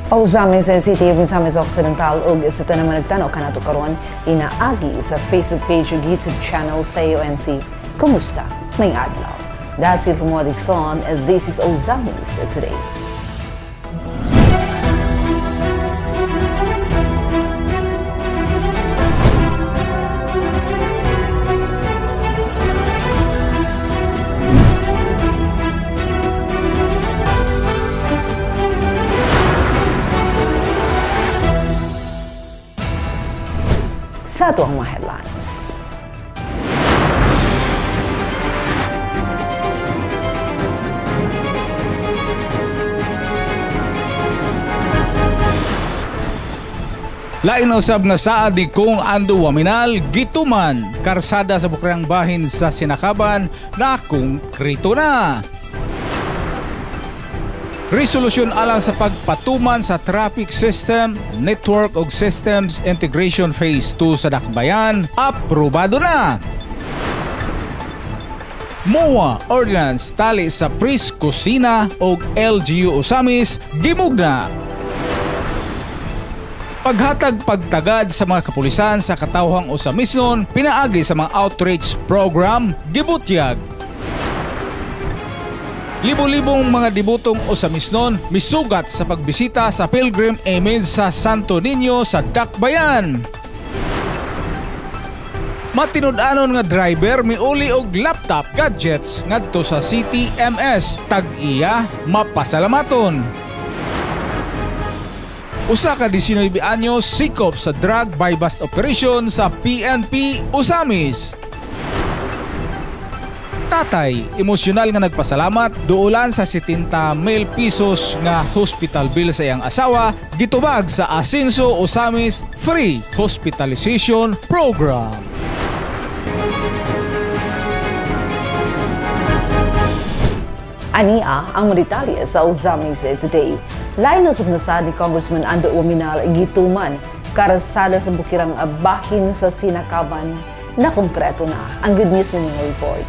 O sa amin sa City of Misamis Occidental ug sa tanang managtanaw kanato karon inaagi sa Facebook page ug YouTube channel sa UNC. Kumusta? May adlaw. Dahil Humodik Son, this is Ozamis Today. Sa ito ang mga headlines. Lain usab nga saad ni Kong Ando Waminal gituman karsada sa bukrang bahin sa Sinakaban na kung krito na. Resolusyon alang sa pagpatuman sa traffic system, network ug systems integration phase 2 sa Dakbayan, aprobado na. MOA Ordinance tali sa Pris Kusina ug LGU Ozamis gimugna. Paghatag pagtagad sa mga kapulisan sa katawhang Ozamisnon pinaagi sa mga outreach program gibutyag. Libo-libong mga dibutong Ozamisnon misugat sa pagbisita sa Pilgrim Image sa Santo Niño sa Dakbayan. Matinud-anon nga driver miuli og laptop gadgets ngadto sa City MS tag-iya mapasalamaton. Usa ka 19 anyos sikop sa drug buy bust operation sa PNP Ozamis. Tatay, emosyonal nga nagpasalamat duulan sa 70,000 pesos nga hospital bill sa iyang asawa gitubag sa Asenso Ozamis Free Hospitalization Program. Ania ang detalye sa Ozamis Today. Lain na subnasad ni Congressman Ando Waminal gituman karsada sa bukirang bahin sa Sinakaban na konkreto na. Ang good news ng report.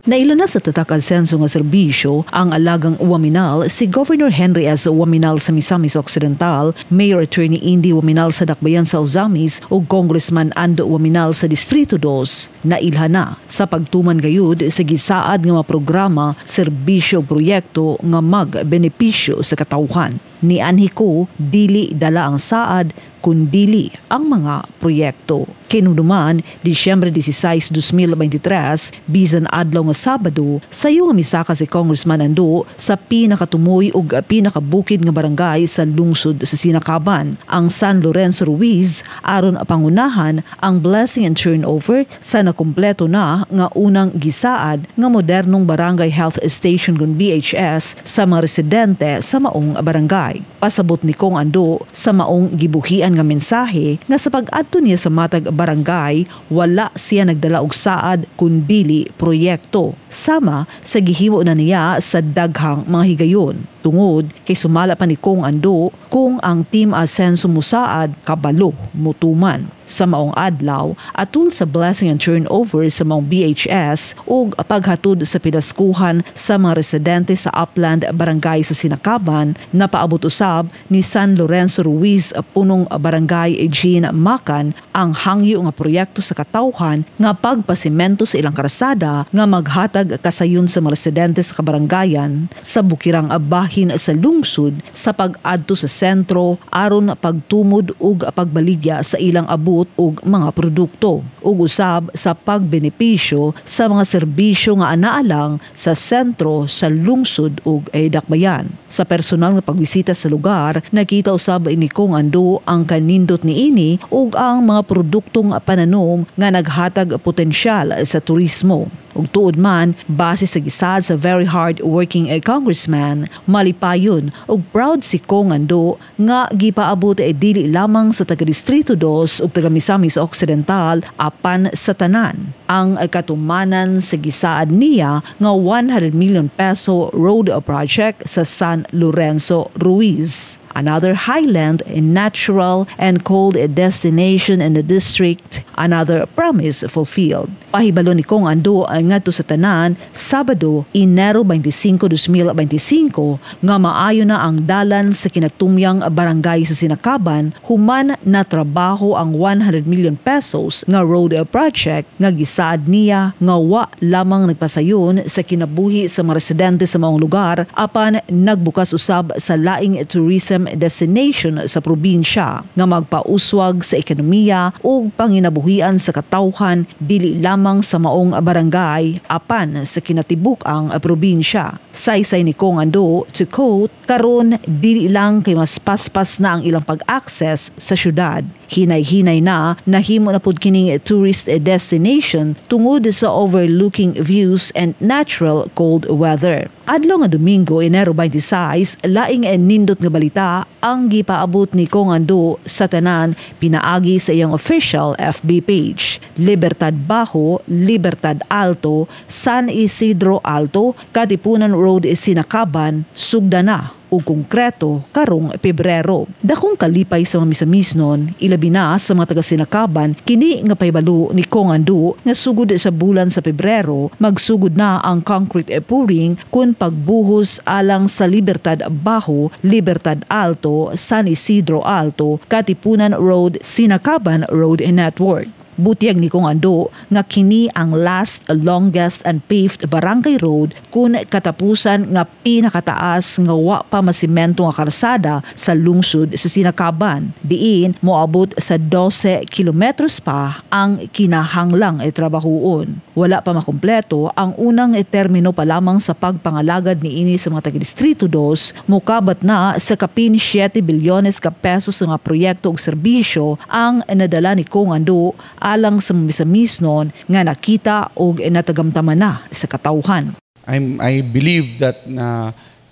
Nailana sa tatak asenso nga serbisyo ang alagang Waminal si Governor Henry S. Waminal sa Misamis Occidental, Mayor Attorney Indy Waminal sa Dakbayan sa Ozamis ug Congressman Ando Waminal sa Distrito 2 na ilhana sa pagtuman gayud sa gisaad nga mga programa, serbisyo ug proyekto nga magbenepisyo sa katawhan. Ni Anhiko, dili dala ang saad kundili ang mga proyekto. Kinuduman, Disyembre 16, 2023, bisan adlaw nga Sabado, sayo nga misaka si Congressman Ando sa pinakatumoy ug pinakabukid nga barangay sa lungsod sa Sinakaban, ang San Lorenzo Ruiz, aron pangunahan ang blessing and turnover sa nakumpleto na nga unang gisaad nga modernong barangay health station kun BHS sa mga residente sa maong barangay. Pasabot ni Kong Ando sa maong gibuhian nga mensahe nga sa pag-adto niya sa matag barangay, wala siya nagdala og saad kundili proyekto. Sama sa gihimo na niya sa daghang mga higayon. Tungod kay sumala pa ni Kong Ando kung ang Team Asenso musaad kabalo mutuman. Sa maong adlaw, atul sa blessing and turnover sa maong BHS ug paghatod sa pinaskuhan sa mga residente sa Upland Barangay sa Sinakaban, napaabot usab ni San Lorenzo Ruiz punong Barangay Eugene Macan ang hangyo nga proyekto sa katawhan nga pagpasimento sa ilang karsada nga maghatag kasayon sa mga residente sa kabarangayan sa bukirang bahin sa lungsod sa pag-adto sa sentro aron pagtumod ug pagbaligya sa ilang abot ug mga produkto ug usab sa pagbenepisyo sa mga serbisyo nga anaalang sa sentro sa lungsod ug Dakbayan. Sa personal nga pagbisita sa lugar, nakita usab ni Kong Ando ang kanindot niini ug ang mga produktong pananom nga naghatag potensyal sa turismo. Ug tuod man, base sa gisad sa very hard working congressman, malipayon ug proud si Kong Ando nga gipaabot dili lamang sa taga-Distrito 2 ug taga-Misamis Occidental apan sa tanan. Ang katumanan sa gisaad niya nga 100 million peso road project sa San Lorenzo Ruiz. Another highland and natural and cold destination in the district, another promise fulfilled. Pahibalo ni Kong Ando ngadto sa tanan Sabado, Enero 25, 2025 nga maayo na ang dalan sa kinatumyang barangay sa Sinakaban human na trabaho ang 100 million pesos nga road project nga gisaad niya nga wa lamang nagpasayon sa kinabuhi sa mga residente sa maong lugar apan nagbukas usab sa laing tourism destination sa probinsya nga magpauswag sa ekonomiya ug panginabuhian sa katawhan dili lamang sa maong barangay apan sa kinatibuk-ang probinsya. Saysay ni Kong Ando, to quote, "Karon dili lang kay mas paspas na ang ilang pag-access sa syudad. Hinay-hinay na nahimo na pud kining tourist destination tungod sa overlooking views and natural cold weather." Adlaw nga Domingo, Enero 26, laing nindot nga balita ang gipaabot ni Kong Ando sa tanan pinaagi sa iyang official FB page. Libertad Bajo, Libertad Alto, San Isidro Alto, Katipunan Road, Sinakaban, sugda na ug konkreto karong Pebrero. Dakong kalipay sa mga misamisnon, ilabi na sa mga taga-Sinakaban, kini nga pahibalo ni Kong Ando nga sugod sa bulan sa Pebrero, magsugod na ang concrete pouring kun pagbuhos alang sa Libertad Bajo, Libertad Alto, San Isidro Alto, Katipunan Road, Sinakaban Road Network. Butiag ni Kong Ando nga kini ang last longest unpaved barangay road kun katapusan nga pinakataas nga wa pa masimento nga kalsada sa lungsod sa Sinakaban. Diin moabot sa 12 kilometros pa ang kinahanglang trabahoon. Wala pa makompleto ang unang termino pa lamang sa pagpangalagad niini sa mga taga-Distrito 2, mukabat na sa kapin 7 bilyones ka pesos nga proyekto ug serbisyo ang nadala ni Kong Ando alang sa misamisnon nga nakita o natagamtaman na sa katawhan. I believe that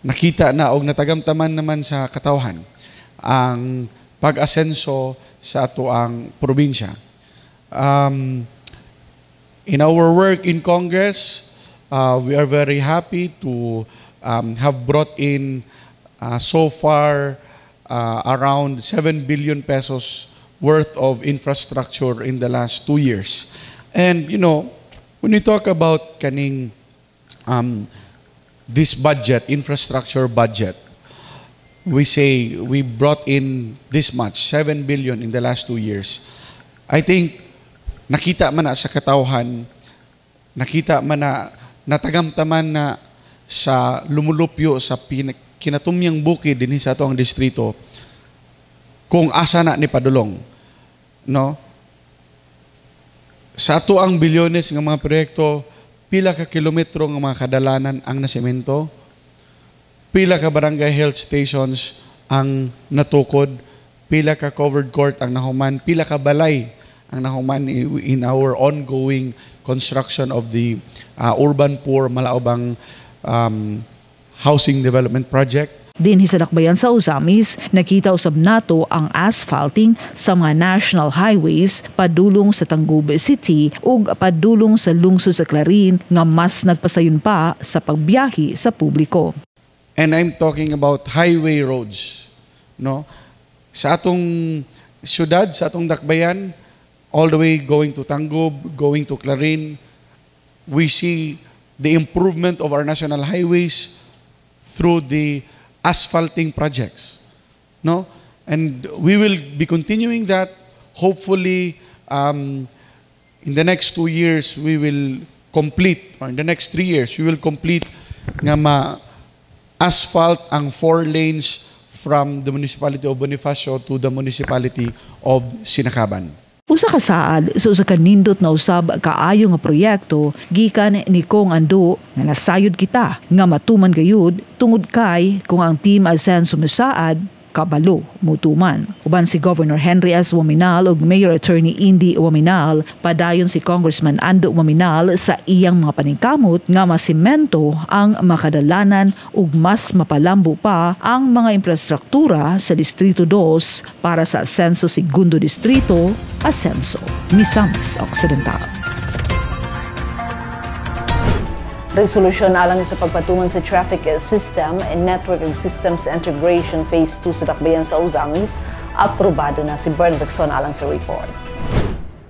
nakita na o natagamtaman naman sa katawhan ang pag-asenso sa ato ang probinsya. In our work in Congress, we are very happy to have brought in so far around 7 billion pesos worth of infrastructure in the last 2 years. And you know, when we talk about kaning this budget, infrastructure budget, we say we brought in this much, 7 billion in the last 2 years. I think nakita man na sa katawhan, nakita man na natagamtaman na sa lumulupyo sa kinatumyang bukid dinhi sa atong distrito kung asa na ni padulong, no? Sa ato ang bilyones ng mga proyekto, pila ka kilometro ng mga kadalanan ang nasemento, pila ka barangay health stations ang natukod, pila ka covered court ang nahuman, pila ka balay ang nahuman in our ongoing construction of the urban poor malaubang housing development project. Dinhi sa dakbayan sa Ozamis, nakita usab nato ang asphalting sa mga national highways padulong sa Tangub City ug padulong sa lungsod sa Clarin nga mas nagpasayon pa sa pagbiyahe sa publiko. And I'm talking about highway roads, no? Sa atong syudad, sa atong dakbayan, all the way going to Tangub, going to Clarin, we see the improvement of our national highways through the asphalting projects, no? And we will be continuing that. Hopefully, in the next 2 years, we will complete, or in the next 3 years, we will complete nga ma-asphalt ang 4 lanes from the municipality of Bonifacio to the municipality of Sinakaban. Usa ka saad sa usa ka nindot na usab kaayo nga proyekto gikan ni Kong Ando nga nasayod kita nga matuman gayud tungod kay kung ang team Ascenso musaad kabalo mutuman. Uban si Governor Henry S. Waminal ug Mayor Attorney Indy Waminal, padayon si Congressman Ando Waminal sa iyang mga paningkamot nga masimento ang makadalanan ug mas mapalambo pa ang mga infrastruktura sa Distrito 2 para sa Ascenso Segundo Distrito, Ascenso, Misamis Occidental. Resolusyon alang sa pagpatuman sa traffic system and network and systems integration phase 2 sa dakbayan sa Ozamis, aprobado na si Bernadette alang sa report.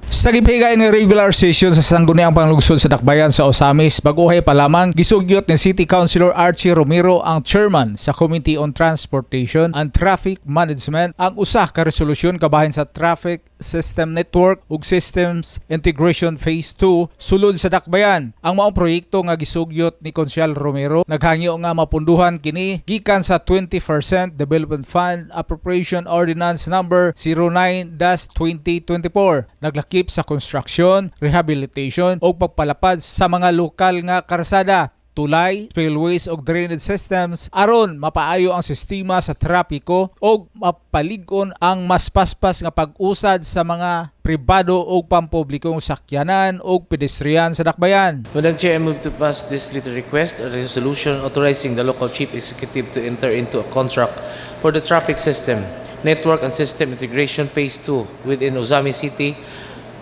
Sa gibhigay ng regular session sa sangguniang panglungsod sa Dakbayan sa Osamis, baguhay pa lamang gisugyot ni City Councilor Archie Romero, ang chairman sa Committee on Transportation and Traffic Management, ang usa ka resolusyon kabahin sa Traffic System Network ug Systems Integration Phase 2 sulod sa Dakbayan. Ang maong proyekto nga gisugyot ni Konsyal Romero naghangyo nga mapunduhan kini gikan sa 20% Development Fund Appropriation Ordinance Number 09-2024. Naglakip sa construction, rehabilitation o pagpalapad sa mga lokal nga karsada, tulay, spillways o drainage systems aron mapaayo ang sistema sa trapiko o mapalig-on ang mas paspas nga pag-usad sa mga pribado o pampublikong sakyanan o pedestrian sa Dakbayan. Madam Chair, I move to pass this little request, a resolution authorizing the local chief executive to enter into a contract for the traffic system, network and system integration phase 2 within Ozami City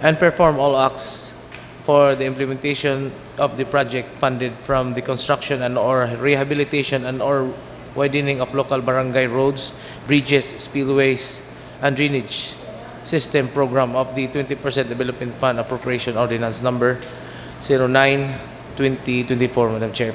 and perform all acts for the implementation of the project funded from the construction and or rehabilitation and or widening of local barangay roads, bridges, spillways, and drainage system program of the 20% Development Fund Appropriation Ordinance Number 09-2024, Madam Chair.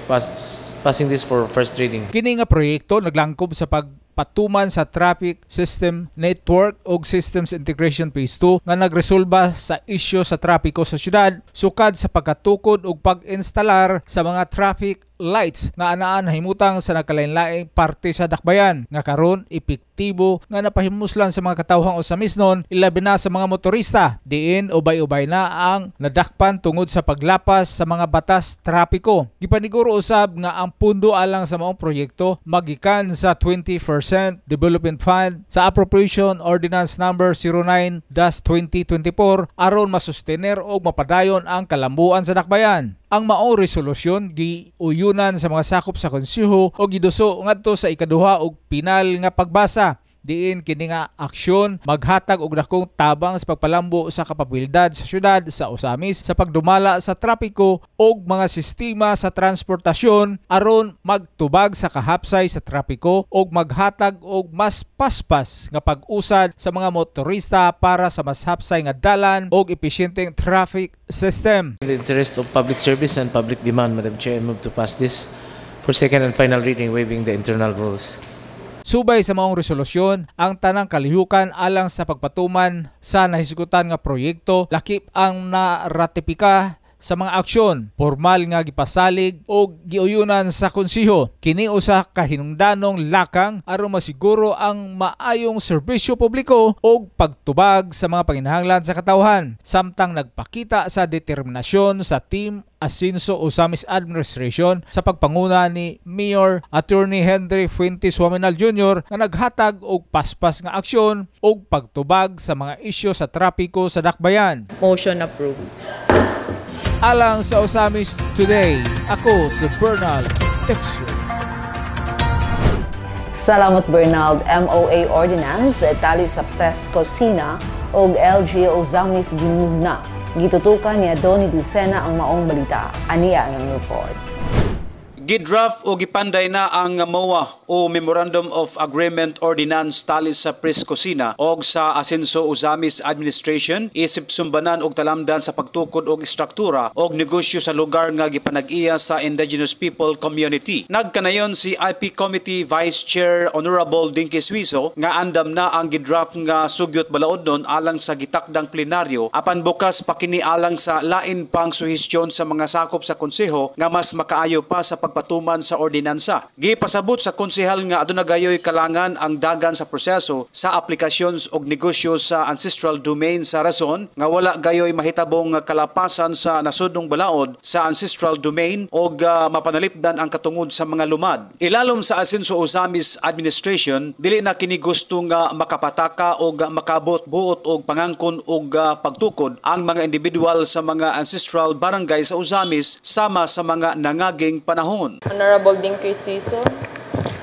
Passing this for first reading. Kini nga proyekto naglangkob sa pagpatuman sa Traffic System Network o Systems Integration Phase 2 nga nagresolba sa isyu sa trapiko sa syudad sukad sa pagkatukod ug pag-instalar sa mga traffic lights nga anaan himutang sa nagkalain-laing parte sa Dakbayan nga karon epektibo nga napahimuslan sa mga katawhang Osamisnon, ilabi na sa mga motorista. Diin ubay-ubay na ang nadakpan tungod sa paglapas sa mga batas trapiko. Gipaniguro usab nga ang pundo alang sa maong proyekto magikan sa 20% Development Fund sa Appropriation Ordinance Number 09-2024 aron masustener o mapadayon ang kalambuan sa Dakbayan. Ang maong resolusyon giuyunan sa mga sakop sa konseho o giduso ngadto sa ikaduha og pinal nga pagbasa. Diin kini nga aksyon maghatag og dakong tabang sa pagpalambo sa kapabilidad sa syudad sa Osamis sa pagdumala sa trapiko og mga sistema sa transportasyon aron magtubag sa kahapsay sa trapiko og maghatag og mas paspas nga pag-usad sa mga motorista para sa mas hapsay nga dalan og epesyenteng traffic system. In the interest of public service and public demand, Madam Chair, I move to pass this for second and final reading, waiving the internal rules. Subay sa maong resolusyon, ang tanang kalihukan alang sa pagpatuman sa nahisgutan nga proyekto, lakip ang naratipika sa mga aksyon, formal nga gipasalig o giuyunan sa konseho. Kini usa ka hinungdanong lakang aron masiguro ang maayong serbisyo publiko o pagtubag sa mga panginahanglan sa katawhan. Samtang nagpakita sa determinasyon sa Team Asinso Osamis Administration sa pagpanguna ni Mayor Attorney Henry Fuentes Waminal Jr. nga naghatag og paspas nga aksyon og pagtubag sa mga isyu sa trapiko sa Dakbayan. Motion approved. Alang sa Osamis Today, ako si Bernal Texio. Salamat Bernald. MOA Ordinance tali sa Prescosina o LGU Osamis ginugna. Gitutukan ni Donnie Dicena ang maong balita. Aniya ng report. Gidraft o gipanday na ang MOA o Memorandum of Agreement Ordinance tali sa Prescosina o sa Asenso Osamis Administration isip sumbanan og talamdan sa pagtukod og struktura og negosyo sa lugar nga gipanag-iya sa Indigenous People Community. Nagkanayon si IP Committee Vice Chair Honorable Dinky Suizo nga andam na ang gidraft nga sugyot balaodnon alang sa gitakdang plenaryo apan bukas pa kini alang sa lain pang suhestyon sa mga sakop sa konseho nga mas makaayo pa sa patuman sa ordinansa. Gipasabot sa konsehal nga aduna gayoy kalangan ang dagan sa proseso sa aplikasyon og negosyo sa ancestral domain sa rason nga wala gayoy mahitabong kalapasan sa nasudnong balaod sa ancestral domain og mapanalipdan ang katungod sa mga lumad. Ilalom sa Asenso Osamis Administration, dili na kini gusto nga makapataka og makabot buot og pangangkon og pagtukod ang mga individual sa mga ancestral barangay sa Osamis sama sa mga nangaging panahon. Honorable Dinky Suizo.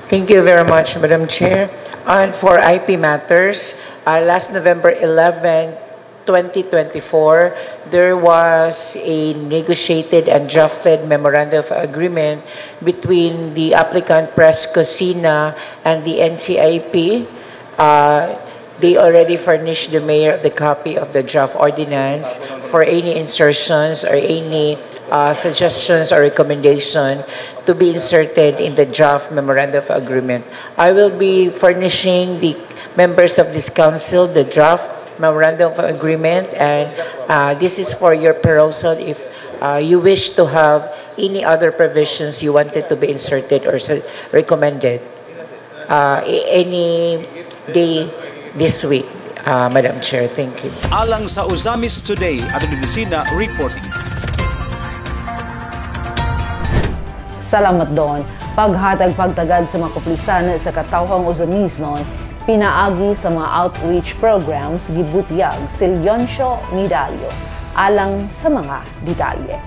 Thank you very much, Madam Chair. And for IP matters, last November 11, 2024, there was a negotiated and drafted memorandum of agreement between the applicant Prescosina and the NCIP. they already furnished the mayor the copy of the draft ordinance for any insertions or any suggestions or recommendation to be inserted in the draft memorandum of agreement. I will be furnishing the members of this council the draft memorandum of agreement, and this is for your perusal if you wish to have any other provisions you wanted to be inserted or recommended any day this week, Madam Chair. Thank you. Alang sa Ozamis Today at Medicina reporting. Salamat doon. Paghatag pagtagad sa mga kapulisan sa katawhang Ozamis noon, pinaagi sa mga outreach programs gibutyag si Leoncio Midalio alang sa mga detalye.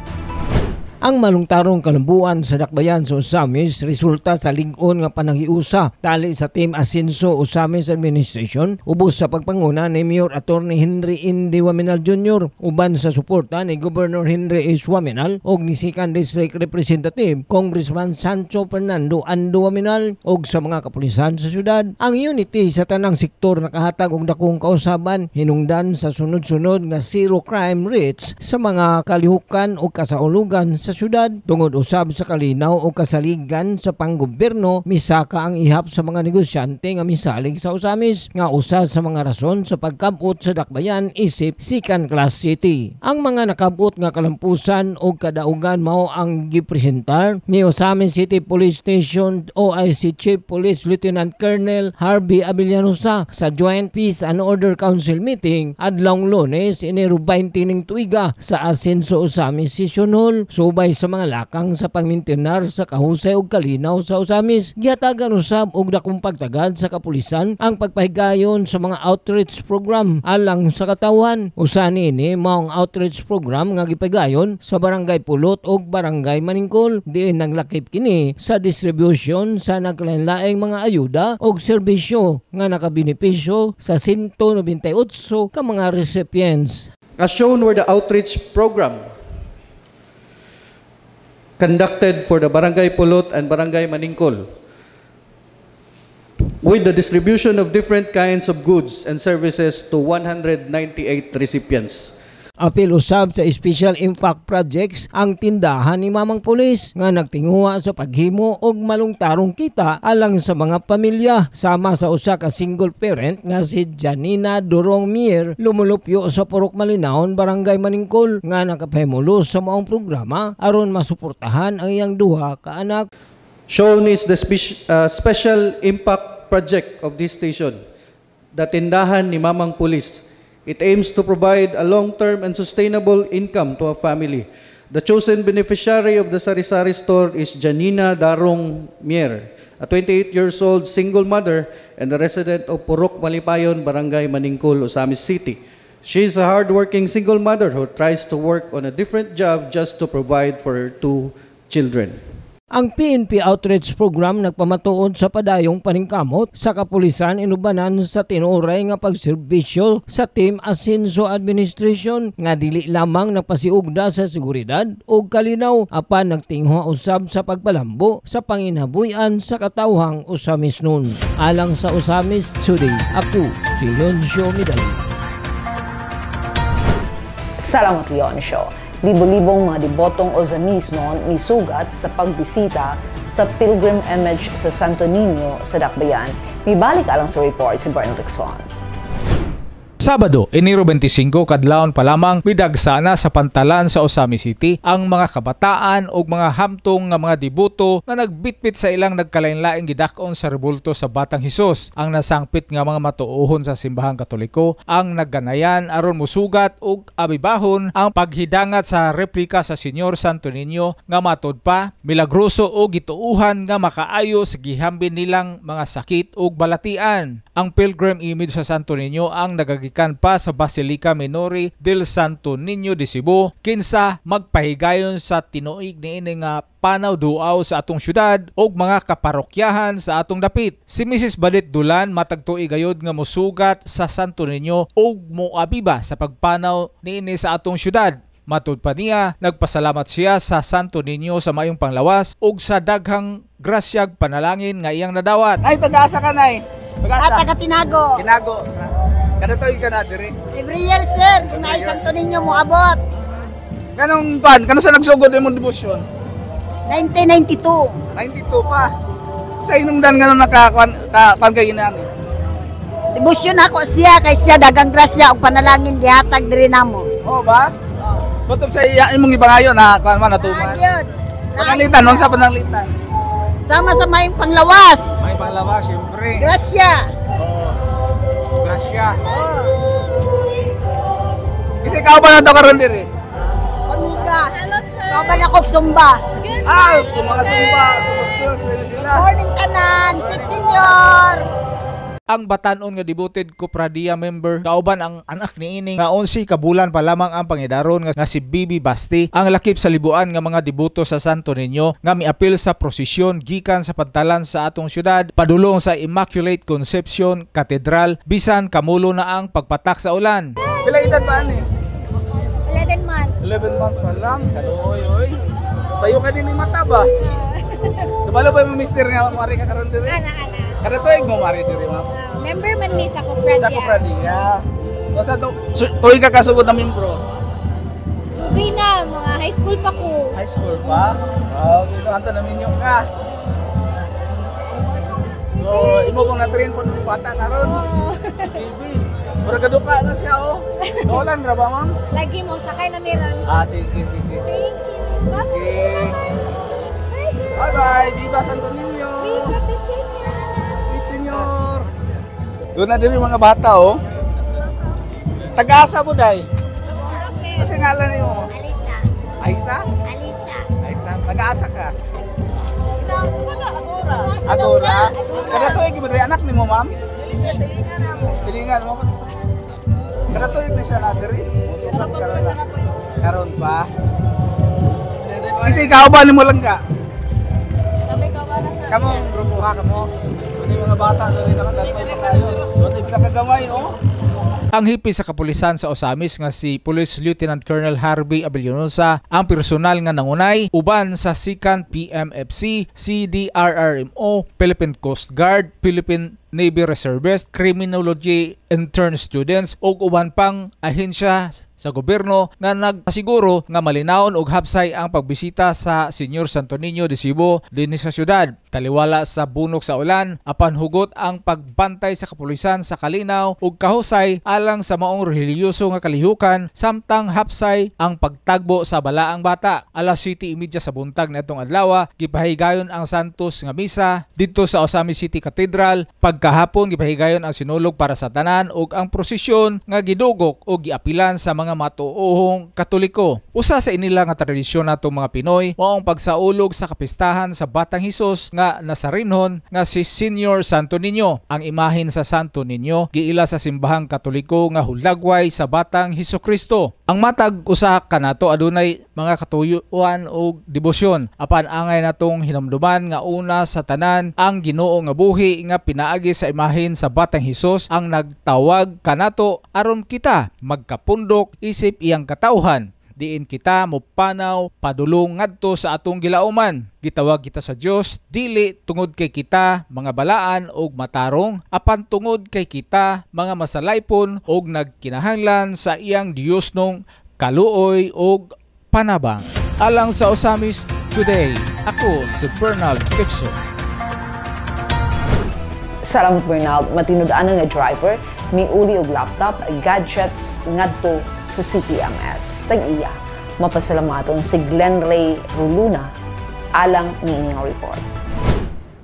Ang malungtarong kalambuan sa dakbayan sa Ozamis resulta sa lig-on nga pananghiusa tali sa Team Asenso Ozamis Administration ubos sa pagpanguna ni Mayor Attorney Henry Indy Waminal Jr. uban sa suporta ni Governor Henry S. Waminal og ni 2nd District Representative Congressman Sancho Fernando Ando Waminal og sa mga kapulisan sa syudad. Ang unity sa tanang sektor nakahatag og dakong kausaban hinungdan sa sunod-sunod nga zero crime rates sa mga kalihukan o kasaulugan sa syudad tungod usab sa kalinaw o kasaligan sa panggobyerno misaka ang ihap sa mga negosyante nga misalig sa Ozamis nga usa sa mga rason sa pagkabot sa dakbayan isip second class city. Ang mga nakabot nga kalampusan o kadaugan mao ang gipresentar ni Ozamis City Police Station OIC Chief Police Lieutenant Colonel Harvey Abellanosa sa Joint Peace and Order Council meeting adlong Lunes Enero 20 ning tuiga sa Asenso Ozamis Session Hall. Subay sa mga lakang sa pangmintenar sa kahusay ug kalinaw sa Ozamis, gihatagan usab og dakong pagtagad sa kapulisan ang pagpahigayon sa mga outreach program alang sa katawan. Usa niini mao ang outreach program nga gipahigayon sa Barangay Pulot ug Barangay Maningkol diin naglakip kini sa distribution sa naglain-laing mga ayuda ug serbisyo nga nakabenepisyo sa 198 ka mga recipients. As shown were the outreach program conducted for the Barangay Pulot and Barangay Maningkol with the distribution of different kinds of goods and services to 198 recipients. Apil usab sa Special Impact Projects ang tindahan ni Mamang Pulis nga nagtinguha sa paghimo og malungtarong kita alang sa mga pamilya sama sa usa ka single parent nga si Janina Durong Mier lumulupyo sa Purok Malinawon, Barangay Maningkol nga nakapahimulos sa maong programa aron masuportahan ang iyang duha ka anak. Shown is the Special Impact Project of this station, the tindahan ni Mamang Pulis. It aims to provide a long-term and sustainable income to a family. The chosen beneficiary of the Sari-Sari store is Janina Darong Mier, a 28-years-old single mother and a resident of Purok Malipayon, Barangay Maningkol, Ozamis City. She is a hard-working single mother who tries to work on a different job just to provide for her 2 children. Ang PNP Outreach Program nagpamatuod sa padayong paningkamot sa kapulisan inubanan sa tinuray nga pagserbisyo sa Team Asenso Administration nga dili lamang nagpasiugda sa seguridad o kalinaw apan nagtingwa usab sa pagpalambo sa panginabuyan sa katawhang Ozamis nun. Alang sa Ozamis Today, ako si Leoncio Midalio. Salamat, Leoncio. Libo-libong mga debotong Ozamis noon misugat sa pagbisita sa Pilgrim Image sa Santo Niño sa Dakbayan. May balik alang sa report si Bernal Texon. Sabado, Enero 25, kadlawon pa lamang midagsana sa pantalan sa Ozamis City ang mga kabataan o mga hamtong nga mga debuto nga nagbitbit sa ilang nagkalain-laing gidakon sa rebulto sa Batang Hesus. Ang nasangpit nga mga matuohon sa simbahang Katoliko ang nagganayan aron musugat ug abibahon ang paghidangat sa replika sa Senyor Santo Niño nga matod pa milagroso o gituuhan nga makaayo sa gihambin nilang mga sakit ug balatian. Ang Pilgrim Image sa Santo Niño ang nagagikan pa sa Basilica Minori del Santo Niño de Cebu kinsa magpahigayon sa tinuig niini nga panaw duaw sa atong syudad ug mga kaparokyahan sa atong dapit. Si Mrs. Badit Dulan matag tuig gayud nga mosugat sa Santo Niño ug moabiba sa pagpanaw niini sa atong syudad. Matud pa niya, nagpasalamat siya sa Santo Niño sa mayong panglawas ug sa daghang grasyag panalangin nga iyang nadawat. Ay, taga-asa ka, Nay? Taga-asa? Taga Tinago. Tinago. Kada tuig ka na diri. Every year, sir. Kung na Santo Niño mo abot. Kanong ban, kano sa nagsugod imong debosyon? 1992. 92 pa. Sa inungdan ganon nakakuan kay inani. Debosyon ako siya kay siya dagang grasya ug panalangin gihatag diri namo. Oh ba? Kutob sa iya imong ibangayon na kuan man natuman. Gyud. Panalitan non sa panalitan. Sama sa may panglawas. May panglawas syempre. Grasya. Oh. Grasya. Oh. Kasi ikaw ba na to karon diri? Pamiga. Hello sir. Ikaw ba na ko sumba? Mga sumba sila. Good morning tanan, Pit Senior. Ang batanon nga devoted Copradia member kauban ang anak ni ining nga 11 ka bulan pa lamang ang pangidaron nga si Bibi Basti ang lakip sa libuan nga mga deboto sa Santo Niño nga miapil sa prosesyon gikan sa pantalan sa atong syudad padulong sa Immaculate Conception Cathedral bisan kamulo na ang pagpatak sa ulan. Pila edad ba ani? 11 months. 11 months pa lang. Oy. Sayo ka din ni mata ba? Kabalo ba mo mister nga mari ka karon diri? Ana. Kada tuig mo mari diri ma'am. Member man ni sa Copradia. Sa Copradia. Sa tuig ka kasugod na membro. Okay na, mga high school pa ko. High school pa? Anta namin yung ka. So, imo kong na-train po ng bata karon. Baby. Mura gaduka na siya Nolan ra ba ma'am? Lagi mo sakay na meron. Sige. Thank you. Bye-bye. Bye-bye. Viva Santo Niño. Viva Pit Senior. Pit Senior. Doon na din yung mga bata Taga-asa mo day? Kasi ngalan niyo mo? Alisa. Aisa? Alisa. Taga-asa ka? Agora. Kada tuig ba diri anak nimo ma'am? Silingan mo. Kada tuig na siya na diri. Sukat karon na. Karon pa. Kasi ikaw ba nimo lang ka? Kamo, grupo ka kamo. Kundi mga bata na rin naman dahil pa kayo. Doon ay pinakagamay Ang hipi sa kapulisan sa Osamis nga si Police Lieutenant Colonel Harvey Abellonosa ang personal nga nangunay uban sa SECAN PMFC, CDRRMO, Philippine Coast Guard, Philippine Navy Reservist, Criminology Intern Students ug uban pang ahensya sa gobyerno nga nagpasiguro nga malinawon og hapsay ang pagbisita sa Senior Santo Niño de Cebu dinhi sa syudad. Taliwala sa bunok sa ulan apan hugot ang pagbantay sa kapulisan sa kalinaw ug kahusay alang sa maong relihiyoso nga kalihukan samtang hapsay ang pagtagbo sa balaang bata. Alas 7:30 sa buntag niadtong adlaw gipahigayon ang Santos nga misa didto sa Osamis City Cathedral. Pagkahapon gipahigayon ang sinulog para sa tanan ug ang prosesyon nga gidugok o giapilan sa mga matuohong Katoliko. Usa sa inila nga tradisyon natong mga Pinoy mao ang pagsaulog sa kapistahan sa Batang Hesus nga nasarinhon nga si Senior Santo Niño. Ang imahen sa Santo Niño giila sa simbahang Katoliko nga hulagway sa Batang Hesukristo. Ang matag usa kanato adunay mga katuyuan o debosyon apan angay natong hinumduman nga una sa tanan ang Ginoo nga buhi nga pinaagi sa imahen sa Batang Hesus ang nagtawag kanato aron kita magkapundok isip iyang katawhan diin kita mopanaw padulong ngadto sa atong gilauman. Gitawag kita sa Dios dili tungod kay kita mga balaan og matarong apan tungod kay kita mga masalaypon og nagkinahanglan sa iyang Dios nung kaluoy og panabang. Alang sa Osamis Today, ako si Bernald Dixon. Salamat Bernal, matinud-an nga driver, miuli og laptop, gadgets ngadto sa CTMS. Tag-iya, mapasalamaton si Glenn Ray Ruluna alang niining report.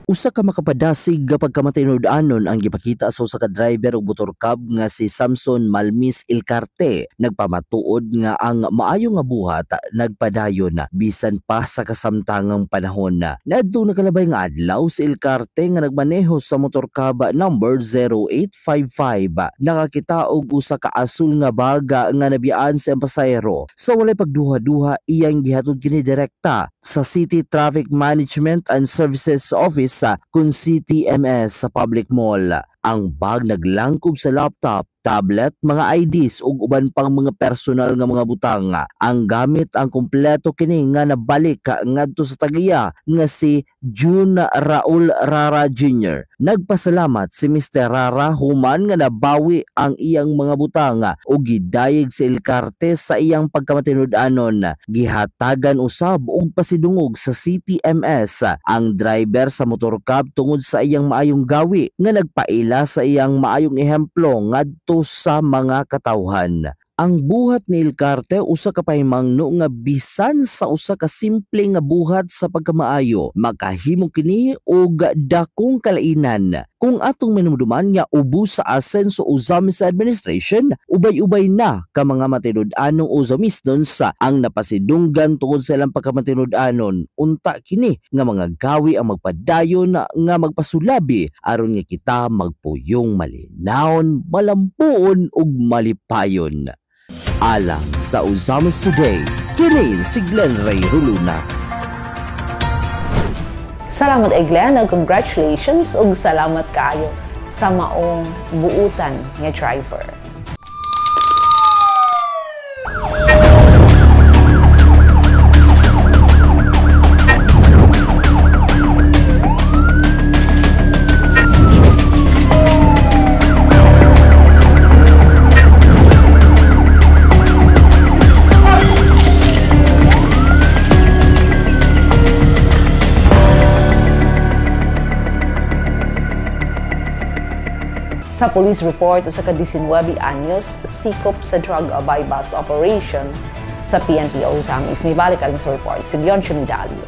Usa ka makapadasig kapag kamatinud-anon ang gipakita sa usa ka driver og motor cab nga si Samson Malmis Ilcarte. Nagpamatuod nga ang maayo nga buhat nagpadayon na bisan pa sa kasamtangang panahon na. Nadto nakalabay nga adlaw si Ilcarte nga nagmaneho sa motor cab number 0855. Nakakita og usa ka asul nga baga nga nabiyaan sa pasahero. Sa walay pagduha-duha iyang gihatod kini direkta sa City Traffic Management and Services Office kung CTMS sa public mall. Ang bag naglangkob sa laptop, tablet, mga IDs ug uban pang mga personal nga mga butang. Ang gamit ang kompleto kini nga nabalik ngadto sa tagiya nga si June Raul Rara Jr. Nagpasalamat si Mr. Rara human nga nabawi ang iyang mga butang o gidayeg si Ilcarte sa iyang pagkamatinud-anon. Gihatagan usab og pasidungog sa CTMS ang driver sa motorcab tungod sa iyang maayong gawi nga nagpaila sa iyang maayong ehemplo ngadto sa mga katawhan. Ang buhat ni Ilcarte usa ka pahimangno nga bisan sa usa ka simple nga buhat sa pagkamaayo makahimo kini og dakong kalainan. Kung atong minumduman nga ubos sa Asenso Ozamis Administration, ubay-ubay na ka mga matinud-anong Ozamisnon sa ang napasidunggan tungod sa ilang pagkamatinud-anon. Unta kini nga mga gawi ang magpadayon nga magpasulabi aron nga kita magpuyong malinawon, malampuon ug malipayon. Alang sa Ozamis Today, kini si Glenn Ray Ruluna. Salamat Glenn, ug congratulations ug salamat kaayo sa maong buutan nga driver. Sa police report, usa ka 19 anyos sikop sa drug bypass operation sa PNP Ozamis. May balik alang sa report si Beyonce Medalio.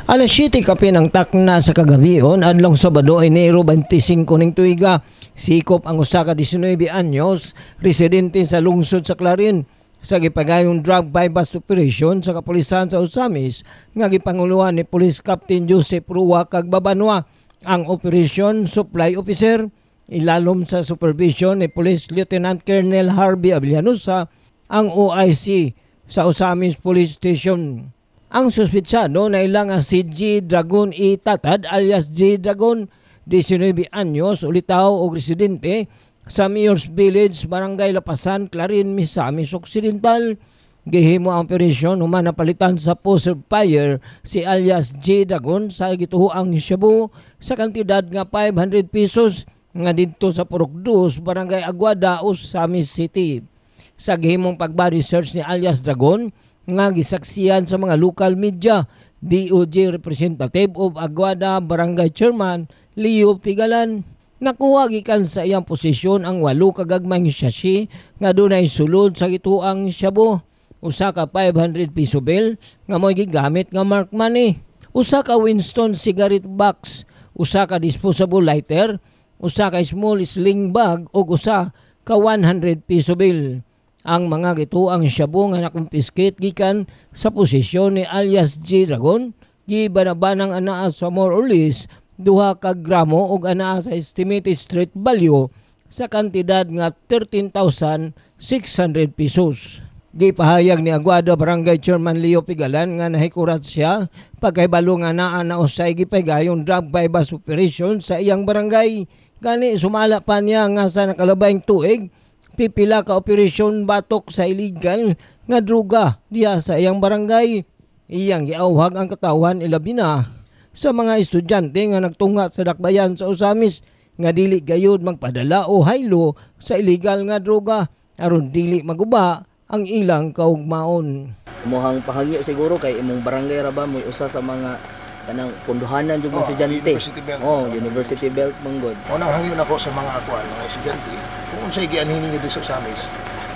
Alas 7 kape ng takna sa kagabion adlong Sabado, Enero 25 ning tuiga. Sikop ang usa ka 19 anyos residente sa lungsod sa Clarin sa gipagayong drug bypass operation sa kapulisan sa Ozamis nga gipanguluhan ni Police Captain Joseph Rua kag Babanwa. Ang operation supply officer ilalom sa supervision ni Police Lieutenant Colonel Harvey Avillanusa, ang OIC sa Ozamis Police Station. Ang suspitsado na ilang si G. Dragon E. Tatad alias G. Dragon, 19 anyos, ulitaw o residente sa Mayor's Village, Barangay Lapasan, Clarin, Misamis Occidental. Gihimo ang operasyon human napalitan sa post of fire si alias G. Dragon sa gituhuang Shabu sa kantidad nga 500 pesos nga dito sa Purok 2, Barangay Aguada, Ozamis City. Sa gihimong pag-body search ni alias Dragon, nga gisaksiyan sa mga local media, DOJ Representative of Aguada Barangay Chairman Leo Pigalan, nakuha gikan sa iyang posisyon ang 8 kagagmayng sachet nga dunay sulod sa gituang Shabu, usa ka 500 piso bill nga mo'y gigamit nga mark money, usa ka Winston cigarette box, usa ka disposable lighter, usa ka small sling bag o usa ka 100 piso bill. Ang mga gituang Shabu nga nakumpiskate gikan sa posisyon ni alias G. Dragon, gibanabanang anaa sa more or less 2 ka gramo ug anaa sa estimated street value sa kantidad nga 13,600 pesos. Gipahayag ni Aguada Barangay Chairman Leo Pigalan nga nahikurat siya pagkahibalo nga naa na usay gipagayong drug bypass operation sa iyang barangay. Gani sumala pa niya nga sa nakalabayng tuig, pipila ka operasyon batok sa illegal nga druga diya sa iyang barangay. Iyang giauhag ang katawan ilabi na sa mga estudyante nga nagtunga sa dakbayan sa Ozamis nga dili gayud magpadala o haylo sa illegal nga druga aron dili maguba ang ilang kaugmaon. Muhang pahangyo siguro kay imong barangay ra ba mo'y usa sa mga kanang punduhanan jud mga estudyante. University Belt manggod. Unang hangyo nako sa mga akuan mga estudyante. Kung unsay gianhin niyo sa Ozamis,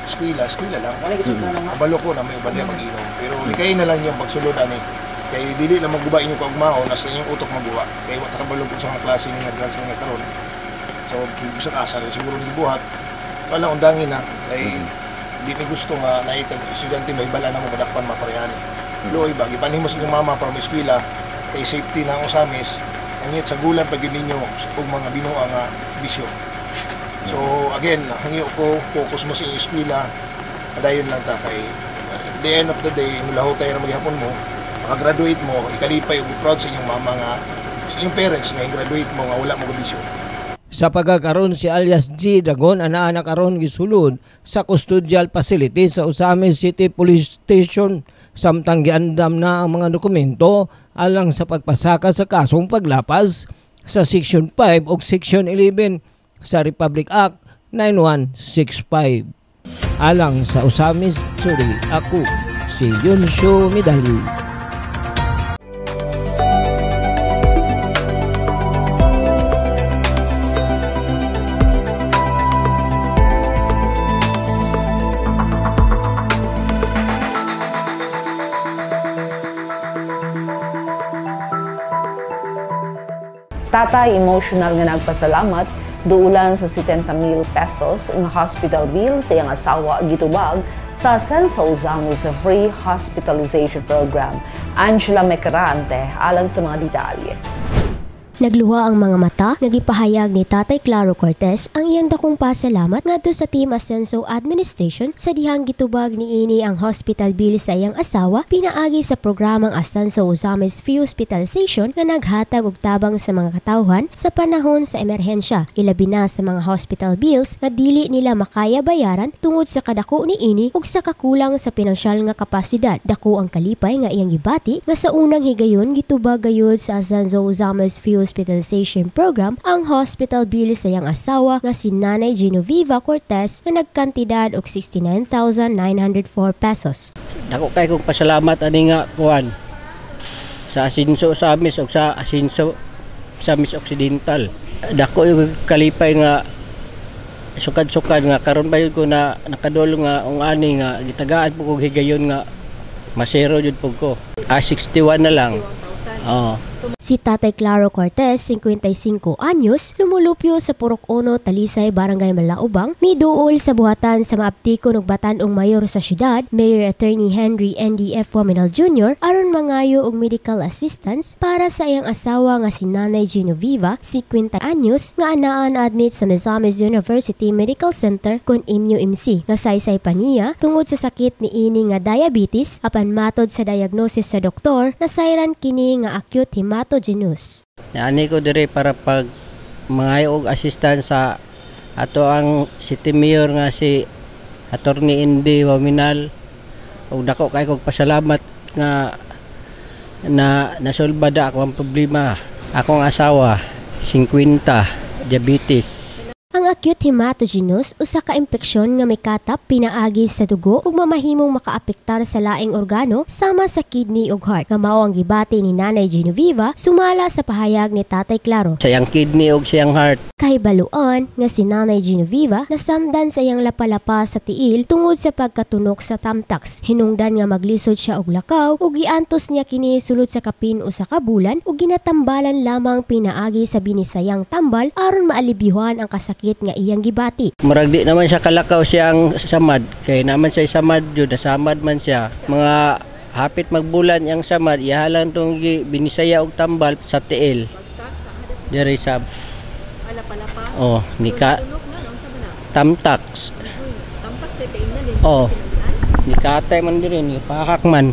eskwela lang. Kabalo ko na may uban niya mag-inom. Pero likay na lang yung pagsulod ani. Kay dili lang maguba inyo kaugmaon nasa inyong utok maguba. Kay wa ta kabalo pud sa mga klase ni nga drugs nga karon. So bisag asa siguro ni buhat. Wala undangin na kay di mi gusto nga naitag estudyante may bala na mo kadakpan mapareani. Loy ba gipanhimo sa mama para may eskwela kay safety na ang Ozamis. Angit sa gulan pag ninyo og mga binuang nga bisyo. So again, hangyo ko focus mo sa inyong eskwela. Padayon lang ta kay at the end of the day, mula ho tayo na maghapon mo, makagraduate mo, ikalipay og proud sa inyong mama nga sa inyong parents nga graduate mo nga wala mo bisyo. Sa pagkakaroon si alias G. Dragon, ana karon gisulod sa custodial facility sa Ozamis City Police Station. Samtang giandam na ang mga dokumento alang sa pagpasaka sa kasong paglapas sa Section 5 o Section 11 sa Republic Act 9165. Alang sa Usamis, Suri, ako si Yunsho Midali. Tatay emotional nga nagpasalamat duulan sa 70,000 pesos nga hospital bill sa iyang asawa gitubag sa Asenso Ozamis Free Hospitalization Program. Angela Mecarante alang sa mga detalye. Nagluha ang mga mata, nagipahayag ni Tatay Claro Cortez ang iyang dakong pasalamat ngadto sa Team Asenso Administration sa dihang gitubag niini ang hospital bill sa iyang asawa pinaagi sa programang Asenso Ozamis Free Hospitalization nga naghatag og tabang sa mga katawhan sa panahon sa emerhensya, ilabi na sa mga hospital bills nga dili nila makaya bayaran tungod sa kadako niini ug sa kakulang sa pinansyal nga kapasidad. Dako ang kalipay nga iyang gibati nga sa unang higayon gitubag gayud sa Asenso Ozamis Free Hospitalization Program ang hospital bill sa iyang asawa nga si Nanay Genoveva Cortez nga nagkantidad og 69,904 pesos. Dako kay kong pasalamat ani nga kuan sa Asenso Ozamis ug sa Asenso Ozamis Occidental. Dako yung kalipay nga sukad-sukad nga karon ba ko na nakadolo nga ang ani nga gitagaan po kog higayon nga masero jud pug ko. 61 na lang. Oh. Si Tatay Claro Cortez, 55 anyos, lumulupyo sa Purok 1, Talisay, Barangay Malaubang, miduol sa buhatan sa maaptikon ug batan-ong mayor sa syudad, Mayor Attorney Henry NDF Waminal Jr. aron mangayo og medical assistance para sa iyang asawa nga si Nanay Genoveva, 50 anyos, nga anaa na-admit sa Misamis University Medical Center kon MUMC nga saysay pa niya tungod sa sakit ni ini nga diabetes apan matod sa diagnosis sa doktor nasayran kini nga acute hematogenous. Ani ko dire para pag mangayo og assistance sa ato ang City Mayor nga si Attorney Indy Waminal ug dako kay kog pasalamat nga nasolbada ako ang problema. Akong asawa 50 diabetes. Ang acute hematogenous usa ka impeksyon nga may katap pinaagi sa dugo ug mamahimong makaapektar sa laing organo sama sa kidney ug heart. Nga mao ang gibati ni Nanay Genoveva sumala sa pahayag ni Tatay Claro. Sa iyang kidney ug sa iyang heart. Kahibaluan nga si Nanay Genoveva nasamdan sa iyang lapalapa sa tiil tungod sa pagkatunok sa tamtax. Hinungdan nga maglisod siya og lakaw ug giantos niya kini sulod sa kapin usa ka bulan ug ginatambalan lamang pinaagi sa binisayang tambal aron maalibyuhan ang kasakit nga iyang gibati. Murag di naman siya kalakaw siyang samad kay naman siya samad jud, nasamad man siya. Mga hapit magbulan yang samad ihalan tong binisaya og tambal sa tiil. Diri sa oh, nika tamtax. Oh, nikatay man diri ni pahak man.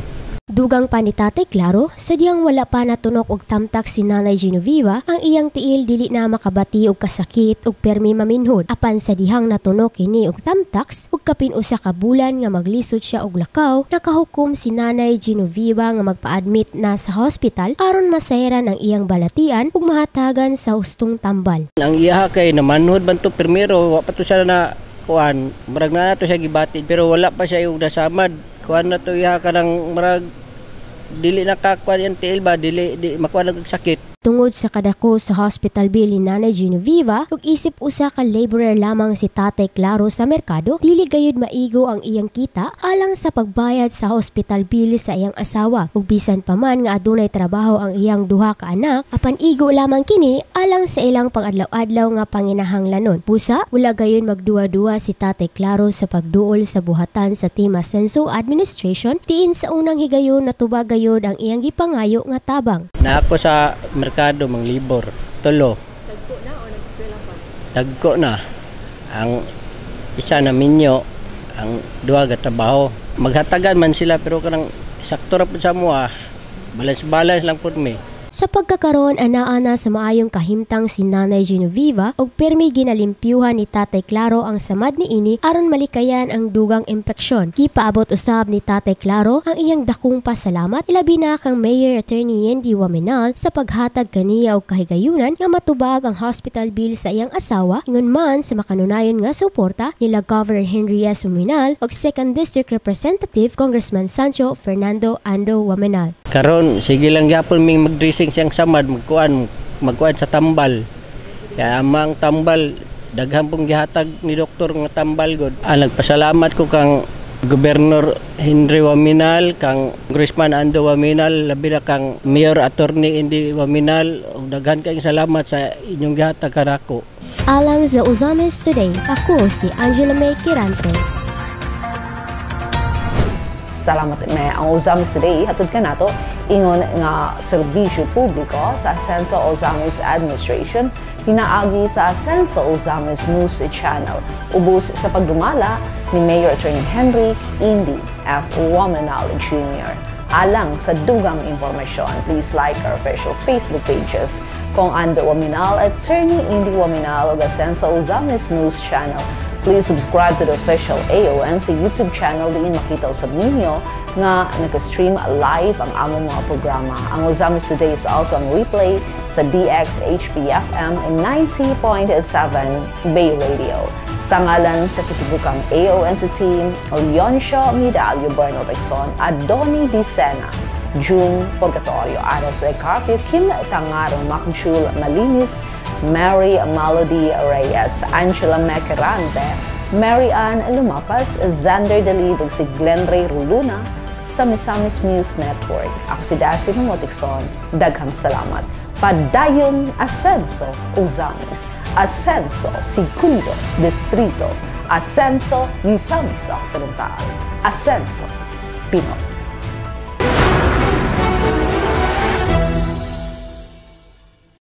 Dugang pa ni Tatay Claro, sa diyang wala pa natunok og tamtax si Nanay Genoveva, ang iyang tiil dili na makabati og kasakit ug permi maminhod. Apan sa dihang natunok kini og tamtax ug kapin usa ka bulan nga maglisod siya og lakaw, nakahukom si Nanay Genoveva nga magpa-admit na sa hospital aron masayran ang iyang balatian ug mahatagan sa hustong tambal. Ang iya kay namanhod man to primero, wa pa to siya na kuan, murag na to siya gibati pero wala pa siya og nasamad. Kuan na to iya kanang murag dili nakakuan yung tiil ba, dili makuha nagsakit. Tungod sa kadako sa hospital bill ni Nanay Genoveva, ug isip usa ka laborer lamang si Tatay Claro sa merkado, dili gayud maigo ang iyang kita alang sa pagbayad sa hospital bill sa iyang asawa. Ug bisan pa man nga adunay trabaho ang iyang duha ka anak, apan igo lamang kini alang sa ilang pang-adlaw-adlaw nga panginahanglanon. Busa, wala gayud magduwa-duwa si Tatay Claro sa pagduol sa buhatan sa Team Asenso Administration, diin sa unang higayon natubag gayud ang iyang gipangayo nga tabang. Na ako sa merkado manglibor, tulo. Dagko na o nag-eskwela pa? Dagko na. Ang isa na minyo, ang duha ga trabaho. Maghatagan man sila pero kanang sakto ra pud sa mua. Balance lang pud mi. Sa pagkakaroon anaana sa maayong kahimtang si Nanay Genoveva og permi ginalimpyuhan ni Tatay Claro ang samad ni ini aron malikayan ang dugang impeksyon. Gipaabot usab ni Tatay Claro ang iyang dakong pasalamat ilabi na kang Mayor Attorney Yendy Waminal sa paghatag kaniya og kahigayunan nga matubag ang hospital bill sa iyang asawa ingon man sa makanunayon nga suporta nila Governor Henry S. Waminal og 2nd District Representative Congressman Sancho Fernando Ando Waminal. Karon sige lang gyapon ming mag-dressing siyang samad magkuan sa tambal. Kaya amang tambal daghan pong gihatag ni doktor nga tambal god. Nagpasalamat ko kang Gobernador Henry Waminal, kang Congressman Ando Waminal, labi na kang Mayor Attorney Yendy Waminal, ug daghan kayong salamat sa inyong gihatag kanako. Alang sa Uzamis Today, ako si Angela May Kirante. Salamat me ang Uzamis Today hatod kanato ingon nga serbisyo publiko sa Asenso Uzamis Administration pinaagi sa Asenso Uzamis News Channel ubos sa pagdumala ni Mayor Attorney Henry Yendy F. Waminal Jr. Alang sa dugang impormasyon, please like our official Facebook pages kung Ando Waminal at Attorney Yendy Waminal o Asenso Uzamis News Channel. Please subscribe to the official AONC YouTube channel diin makita usab ninyo nga naka-stream live ang among mga programa. Ang Uzamis Today is also on replay sa DXHP-FM 90.7 Bay Radio. Sa ngalan sa kitibukang AONC team, Leoncio Medallo Berno Texon at Donnie Dicena, June Purgatorio, Aras Carpio, Kim Tangarong Makjul Malinis, Mary Melody Reyes, Angela Mequerante, Mary Ann Lumapas, Xander Dalid ug si Glenn Ray Ruluna sa Misamis News Network. Ako si Daisy Motikson. Daghang salamat. Padayon Asenso Uzamis, Asenso Segundo Distrito, Asenso Misamis Occidental, Asenso Pinoy.